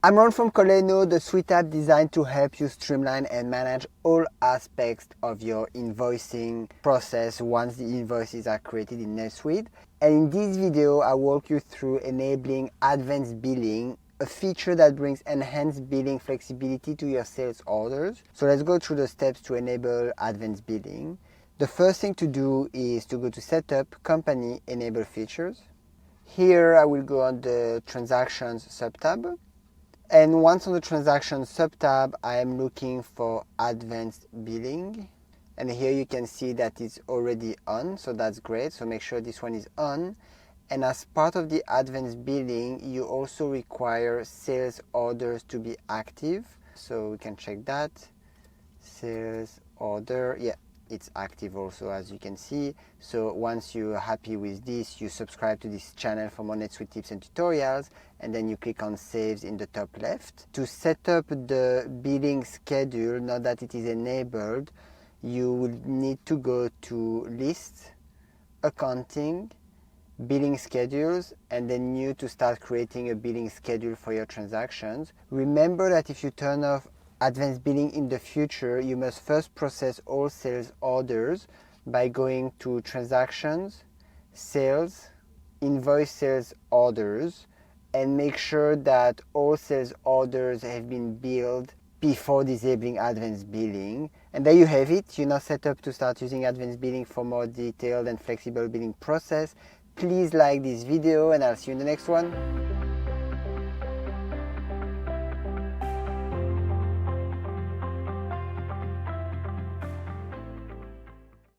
I'm Ron from Kolleno, the suite app designed to help you streamline and manage all aspects of your invoicing process once the invoices are created in NetSuite. And in this video, I walk you through enabling advanced billing, a feature that brings enhanced billing flexibility to your sales orders. So let's go through the steps to enable advanced billing. The first thing to do is to go to Setup, Company, Enable Features. Here I will go on the Transactions subtab. And once on the Transactions subtab, I am looking for Advanced Billing. And here you can see that it's already on, so that's great. So make sure this one is on. And as part of the Advanced Billing, you also require sales orders to be active. So we can check that. Sales order, yeah, it's active also, as you can see. So once you're happy with this, you subscribe to this channel for more NetSuite tips and tutorials, and then you click on Saves in the top left. To set up the billing schedule, now that it is enabled, you will need to go to List, Accounting, Billing Schedules, and then New to start creating a billing schedule for your transactions. Remember that if you turn off advanced billing in the future, you must first process all sales orders by going to Transactions, Sales, Invoice Sales Orders, and make sure that all sales orders have been billed before disabling advanced billing. And there you have it. You're now set up to start using advanced billing for more detailed and flexible billing process. Please like this video, and I'll see you in the next one.